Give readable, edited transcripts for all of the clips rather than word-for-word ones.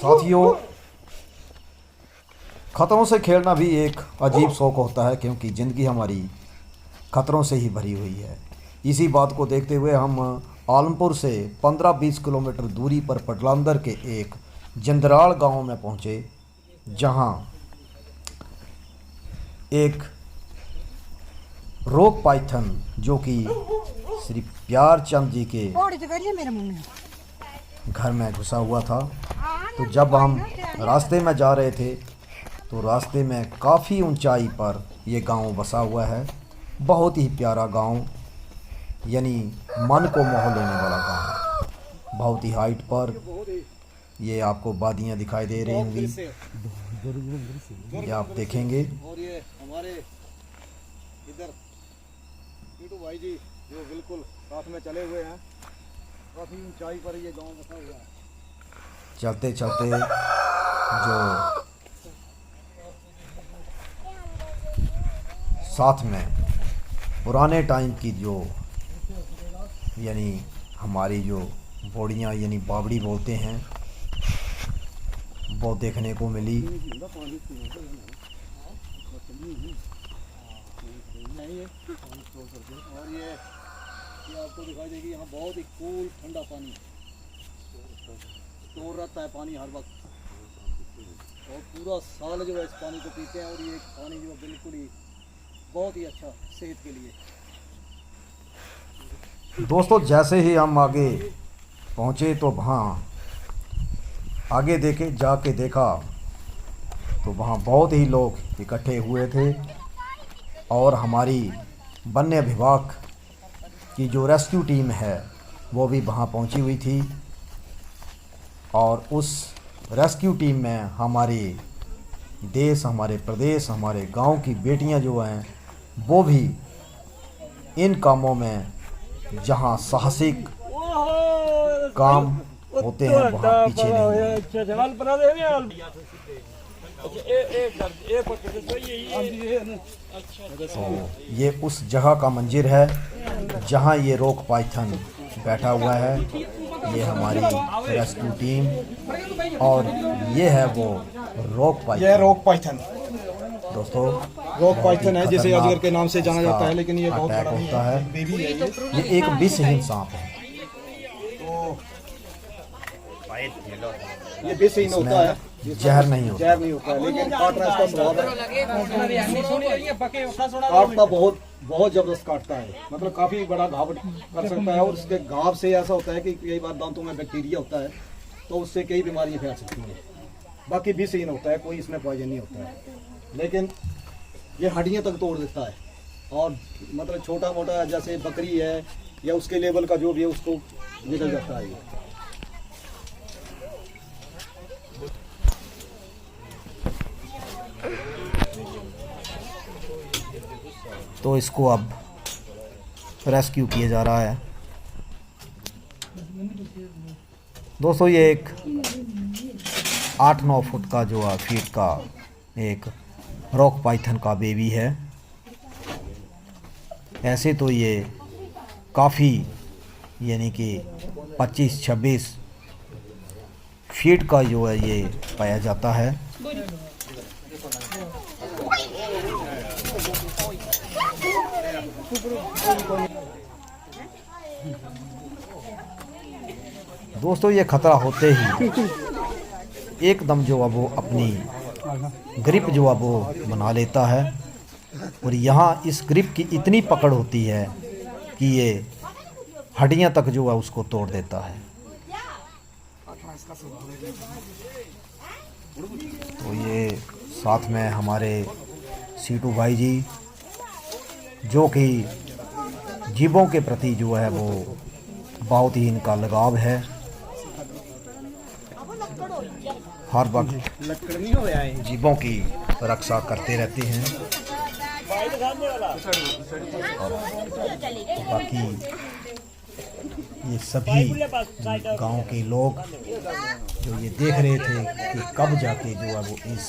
साथियों, खतरों से खेलना भी एक अजीब शौक़ होता है, क्योंकि ज़िंदगी हमारी खतरों से ही भरी हुई है। इसी बात को देखते हुए हम आलमपुर से 15-20 किलोमीटर दूरी पर पटलांदर के एक जंदराल गांव में पहुंचे, जहां एक रोक पाइथन जो कि श्री प्यारचंद जी के घर में घुसा हुआ था। तो जब हम रास्ते में जा रहे थे तो रास्ते में काफ़ी ऊंचाई पर ये गांव बसा हुआ है। बहुत ही प्यारा गांव, यानी मन को मोह लेने वाला गांव। बहुत ही हाइट पर ये आपको वादियाँ दिखाई दे रही होंगी, ये आप देखेंगे। और ये हमारे इधर टीटू भाई जी जो बिल्कुल साथ में चले हुए हैं। काफ़ी ऊंचाई पर ये गांव बसा हुआ है। चलते चलते जो साथ में पुराने टाइम की जो यानी हमारी जो बोड़ियाँ यानी बावड़ी बोलते हैं, वो देखने को मिली। और ये आपको दिखाई देगी, यहाँ बहुत ही कूल ठंडा पानी स्टोर रहता है। पानी हर वक्त और पूरा साल जो है इस पानी को पीते हैं। और ये पानी जो है बिल्कुल ही बहुत ही अच्छा सेहत के लिए। दोस्तों, जैसे ही हम आगे पहुँचे तो वहाँ आगे जाके देखा तो वहाँ बहुत ही लोग इकट्ठे हुए थे, और हमारी वन्य विभाग की जो रेस्क्यू टीम है वो भी वहाँ पहुँची हुई थी। और उस रेस्क्यू टीम में हमारे देश, हमारे प्रदेश, हमारे गांव की बेटियां जो हैं वो भी इन कामों में, जहां साहसिक काम होते हैं, वहाँ पीछे नहीं हैं। तो ये उस जगह का मंजर है जहाँ ये रोक पाइथन बैठा हुआ है। ये हमारी रेस्क्यू टीम, और ये है वो रोक पाइथन। ये रोक पाइथन दोस्तों, रोक पाइथन है, जिसे अजगर के नाम से जाना जाता है, लेकिन ये बहुत बड़ा होता है। बेबी है। ये एक विषहीन सांप है। ये विषहीन होता है, जहर नहीं होता है, लेकिन काटना इसका स्वभाव है। काटता बहुत जबरदस्त काटता है, मतलब काफी बड़ा घाव कर सकता है। और उसके घाव से ऐसा होता है कि कई बार दांतों में बैक्टीरिया होता है, तो उससे कई बीमारियां फैल सकती हैं। बाकी विषहीन होता है, कोई इसमें पॉइजन नहीं होता है, लेकिन ये हड्डियां तक तोड़ देता है। और मतलब छोटा मोटा जैसे बकरी है या उसके लेवल का जो भी है उसको निकल जाता है ये। तो इसको अब रेस्क्यू किया जा रहा है। दोस्तों, ये एक 8-9 फुट का जो फीट का एक रॉक पाइथन का बेबी है। ऐसे तो ये काफ़ी यानी कि 25-26 फीट का जो है ये पाया जाता है। दोस्तों, ये खतरा होते ही एकदम जो है वो अपनी ग्रिप जो है वो बना लेता है। और यहाँ इस ग्रिप की इतनी पकड़ होती है कि ये हड्डियाँ तक जो है उसको तोड़ देता है। तो ये साथ में हमारे सीटू भाई जी, जो कि जीवों के प्रति जो है वो बहुत ही इनका लगाव है। हर वक्त जीवों की रक्षा करते रहते हैं। और बाकी ये सभी गांव के लोग जो ये देख रहे थे कि कब जाके जो है वो इस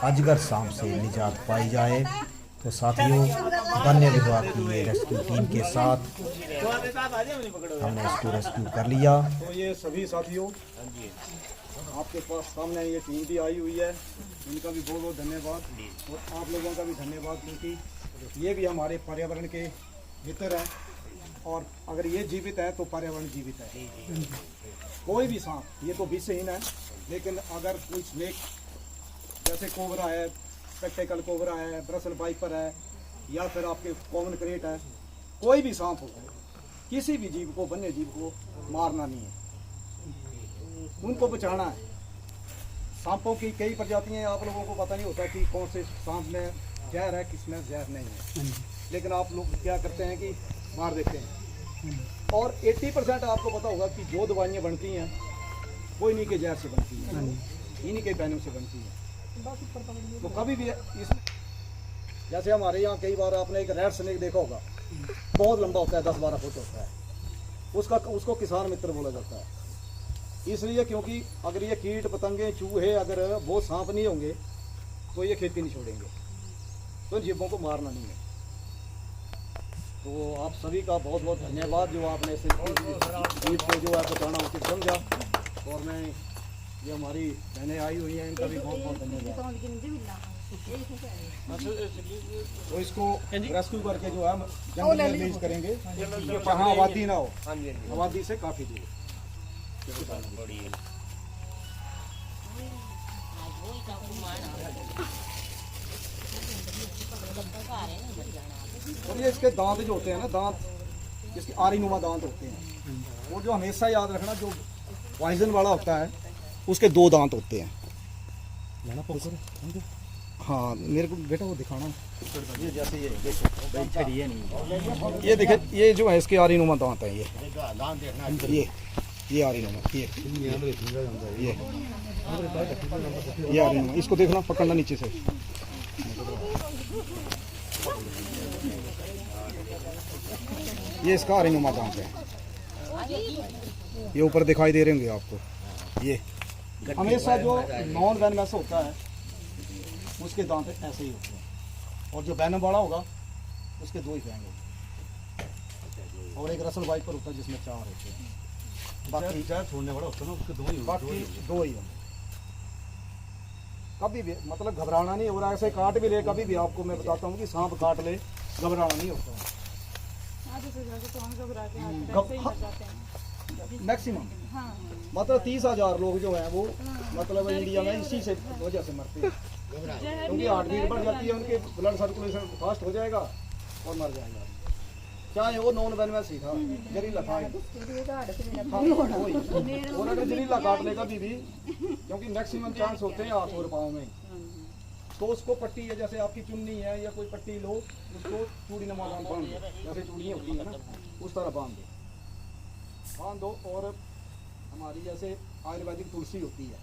अजगर सांप से निजात पाई जाए, तो साथियों, वन्य विभाग की ये रेस्क्यू टीम के साथ हमने इसको रेस्क्यू कर लिया। तो ये सभी साथियों आपके पास सामने ये टीम भी आई हुई है, इनका भी बहुत बहुत धन्यवाद और आप लोगों का भी धन्यवाद, क्योंकि ये भी हमारे पर्यावरण के मित्र हैं और अगर ये जीवित है तो पर्यावरण जीवित है। कोई भी सांप, ये तो विषहीन है, लेकिन अगर कोई स्नेक जैसे कोबरा है, स्पेक्टेकल कोबरा है, ब्रसल वाइपर है या फिर आपके कॉमन क्रेट है, कोई भी सांप हो, किसी भी जीव को, वन्य जीव को मारना नहीं है, उनको बचाना है। सांपों की कई प्रजातियां हैं, आप लोगों को पता नहीं होता कि कौन से सांप में जहर है, किसमें जहर नहीं है, लेकिन आप लोग क्या करते हैं कि मार देते हैं। और 80% आपको पता होगा कि जो दवाइयाँ बनती हैं वो इन्हीं के जहर से बनती हैं, इन्हीं के बैनों से बनती हैं। तो कभी भी इस जैसे हमारे यहाँ कई बार आपने एक रेड स्नेक देखा होगा, बहुत लंबा होता है, 10-12 फुट होता है, उसको किसान मित्र बोला जाता है। इसलिए क्योंकि अगर ये कीट पतंगे चूहे अगर वो सांप नहीं होंगे तो ये खेती नहीं छोड़ेंगे, तो जीवों को मारना नहीं है। तो आप सभी का बहुत बहुत धन्यवाद जो आपने इस जीव को जो है बचाना उचित समझा, और मैं ये हमारी बहनें आई हुई हैं, इनका भी बहुत बहुत धन्यवाद। तो इसको रेस्क्यू करके जो है जंगल में रिलीज करेंगे जहाँ आबादी ना हो, आबादी से काफ़ी दूर। और ये इसके दांत जो होते हैं ना, दांत इसके आरी नुमा दांत होते हैं, वो जो हमेशा याद रखना, जो पॉइजन वाला होता है उसके 2 दांत होते हैं। हाँ मेरे को बेटा वो दिखाना, ये जैसे ये देखो, ये देखे, ये जो है इसके आरी नुमा दांत है, ये आरी नुमा, ये आरी नुमा, इसको देखना, पकड़ना नीचे से, ये इसका आरी नुमा दांत है, ये ऊपर दिखाई दे रहे होंगे आपको। ये हमेशा जो नॉन वेनमस होता है उसके दांत ऐसे ही होते हैं, और जो वेनम वाला होगा उसके 2 ही फैंग होंगे, और एक रसल वाइपर होता है जिसमें 4 होते हैं, बाकी छोड़ने वाला होता है ना, उसके 2 ही, बाकी 2 ही होंगे। कभी भी मतलब घबराना नहीं, और ऐसे काट भी ले कभी भी, आपको मैं बताता हूँ कि सांप काट ले घबराना नहीं होता है मैक्सिमम। मतलब 30,000 लोग जो हैं वो मतलब इंडिया में इसी से वजह से मरते हैं, क्योंकि हार्ट बीट बढ़ जाती है, उनके ब्लड सर्कुलेशन फास्ट हो जाएगा और मर जाएगा, चाहे वो नॉन वेनमस ही था, जहरीला था। और अगर जहरीला काट ले कभी भी, क्योंकि मैक्सिमम चांस होते हैं हाथ और पाँव में, तो उसको पट्टी है, जैसे आपकी चुन्नी है या कोई पट्टी लो, उसको चूड़ी नमा बांध दो, जैसे चूड़ियाँ होती है ना उस तरह बांध दो। और हमारी जैसे आयुर्वेदिक तुलसी होती है,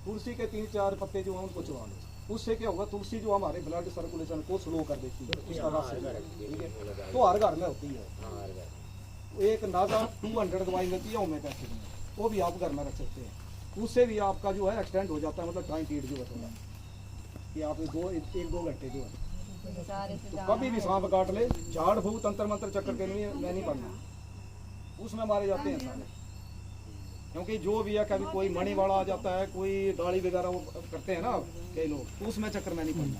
तुलसी के 3-4 पत्ते जो हैं उनको चबा लो, उससे क्या होगा, तुलसी जो हमारे ब्लड सर्कुलेशन को स्लो कर देती है, उसका रस ठीक है, तो हर घर में होती है। एक नाजा 200 दवाई मिलती है होम्योपैथिक में, वो भी आप घर में रख सकते हैं, उससे भी आपका जो है एक्सटेंड हो जाता है, मतलब टाइम पीरियड जो है कि आप 1-2 घंटे जो है। तो कभी भी सांप काट ले, झाड़ फूक तंत्र मंत्र चक्कर के मैं नहीं पढ़ना, उसमें मारे जाते हैं सारे, क्योंकि जो भी है, कभी कोई मणि वाला आ जाता है, कोई डाली वगैरह वो करते हैं ना कई लोग, तो उसमें चक्कर में नहीं पड़ना।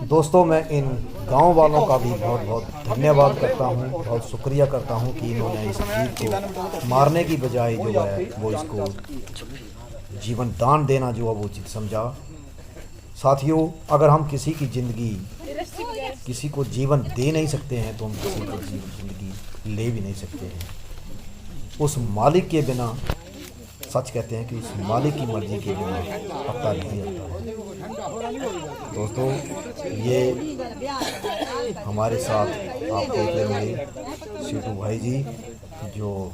दोस्तों मैं इन गांव वालों का भी बहुत बहुत धन्यवाद करता हूं, बहुत शुक्रिया करता हूं कि इन्होंने इस जीव को मारने की बजाय जो है वो इसको जीवन दान देना जो है वो उचित समझा। साथियों, अगर हम किसी की ज़िंदगी, किसी को जीवन दे नहीं सकते हैं तो हम किसी को ज़िंदगी ले भी नहीं सकते हैं। उस मालिक के बिना, सच कहते हैं कि उस मालिक की मर्जी के बिना पता नहीं आता है। दोस्तों, ये हमारे साथ आप देख रहे होंगे सीटू भाई जी, जो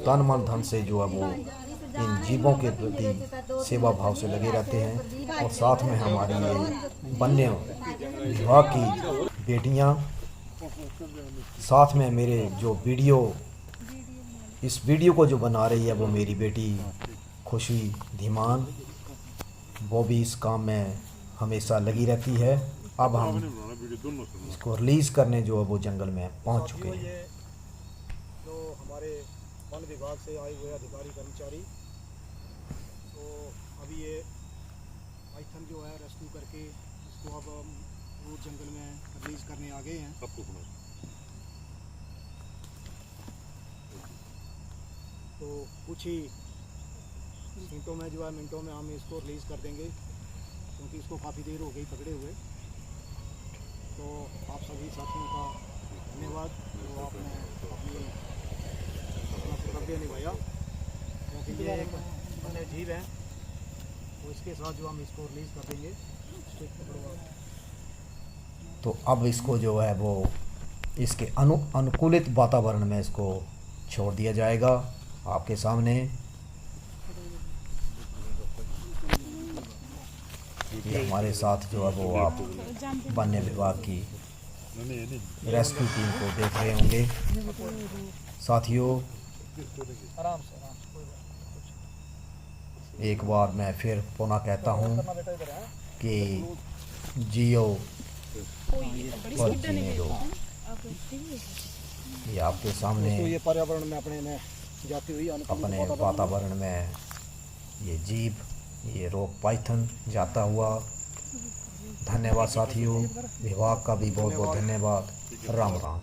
तन मन धन से जो है वो इन जीवों के प्रति सेवा भाव से लगे रहते हैं, और साथ में हमारी ये वन्य विभाग की बेटियां, साथ में मेरे जो इस वीडियो को जो बना रही है वो मेरी बेटी खुशी धीमान, वो भी इस काम में हमेशा लगी रहती है। अब हम इसको रिलीज़ करने जो है वो जंगल में पहुंच चुके हैं। हमारे वन विभाग से आए हुए अधिकारी कर्मचारी। तो अभी ये पाइथन जो है रेस्क्यू करके इसको अब हम रूट जंगल में रिलीज करने आ गए हैं। तो कुछ ही मिनटों में हम इसको रिलीज़ कर देंगे, क्योंकि इसको काफ़ी देर हो गई पकड़े हुए। तो आप सभी साथियों का धन्यवाद जो आपने अपना कर्तव्य निभाया, क्योंकि ये एक वन्य जीव है। तो इसके साथ जो हम इसको रिलीज़ कर देंगे। तो अब इसको जो है वो इसके अनुकूलित वातावरण में इसको छोड़ दिया जाएगा। आपके सामने ये हमारे साथ जो है वो आप वन्य विभाग की रेस्क्यू टीम को देख रहे होंगे। साथियों, एक बार मैं फिर पुनः कहता हूँ कि जियो और जीने दो। ये आपके सामने ये पर्यावरण में अपने में जाती हुई अपने वातावरण में ये जीव, ये रॉक पाइथन जाता हुआ। धन्यवाद साथियों, विभाग का भी बहुत बहुत धन्यवाद। राम राम।